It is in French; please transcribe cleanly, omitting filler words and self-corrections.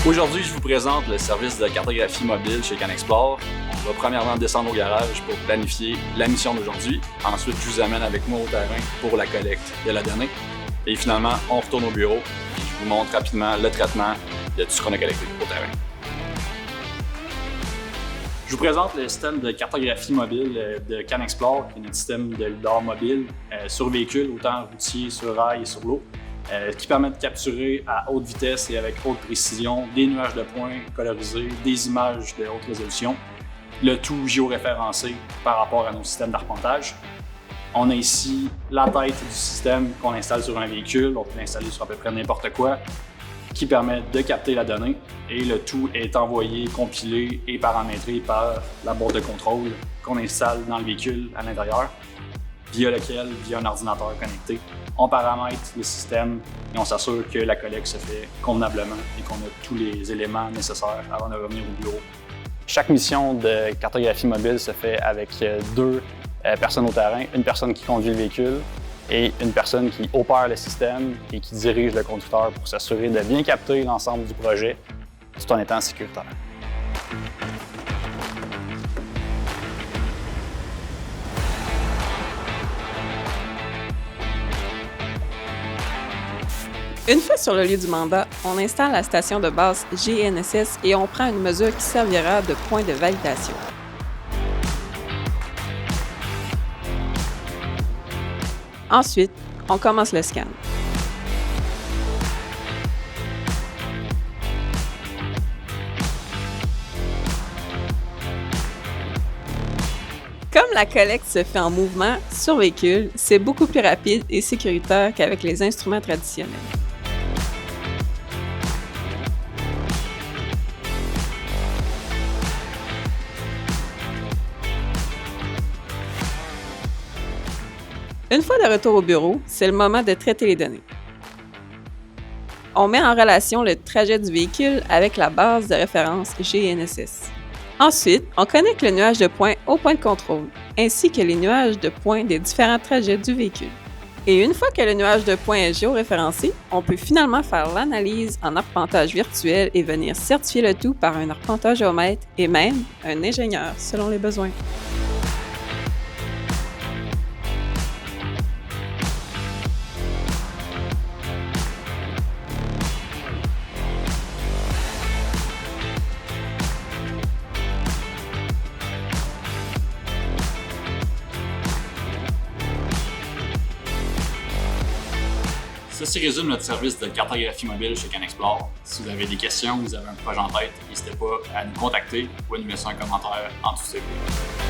Aujourd'hui, je vous présente le service de cartographie mobile chez CanExplore. On va premièrement descendre au garage pour planifier la mission d'aujourd'hui. Ensuite, je vous amène avec moi au terrain pour la collecte de la donnée. Et finalement, on retourne au bureau et je vous montre rapidement le traitement de tout ce qu'on a collecté au terrain. Je vous présente le système de cartographie mobile de CanExplore, qui est notre système de lidar mobile sur véhicule, autant routier, sur rail et sur l'eau, qui permet de capturer à haute vitesse et avec haute précision des nuages de points colorisés, des images de haute résolution, le tout géoréférencé par rapport à nos systèmes d'arpentage. On a ici la tête du système qu'on installe sur un véhicule, on peut l'installer sur à peu près n'importe quoi, qui permet de capter la donnée et le tout est envoyé, compilé et paramétré par la boîte de contrôle qu'on installe dans le véhicule à l'intérieur, via un ordinateur connecté. On paramètre le système et on s'assure que la collecte se fait convenablement et qu'on a tous les éléments nécessaires avant de revenir au bureau. Chaque mission de cartographie mobile se fait avec deux personnes au terrain, une personne qui conduit le véhicule et une personne qui opère le système et qui dirige le conducteur pour s'assurer de bien capter l'ensemble du projet tout en étant sécuritaire. Une fois sur le lieu du mandat, on installe la station de base GNSS et on prend une mesure qui servira de point de validation. Ensuite, on commence le scan. Comme la collecte se fait en mouvement sur véhicule, c'est beaucoup plus rapide et sécuritaire qu'avec les instruments traditionnels. Une fois de retour au bureau, c'est le moment de traiter les données. On met en relation le trajet du véhicule avec la base de référence GNSS. Ensuite, on connecte le nuage de points au point de contrôle, ainsi que les nuages de points des différents trajets du véhicule. Et une fois que le nuage de points est géoréférencé, on peut finalement faire l'analyse en arpentage virtuel et venir certifier le tout par un arpentage géomètre et même un ingénieur selon les besoins. Ceci résume notre service de cartographie mobile chez CanExplore. Si vous avez des questions, vous avez un projet en tête, n'hésitez pas à nous contacter ou à nous laisser un commentaire en dessous de cette vidéo.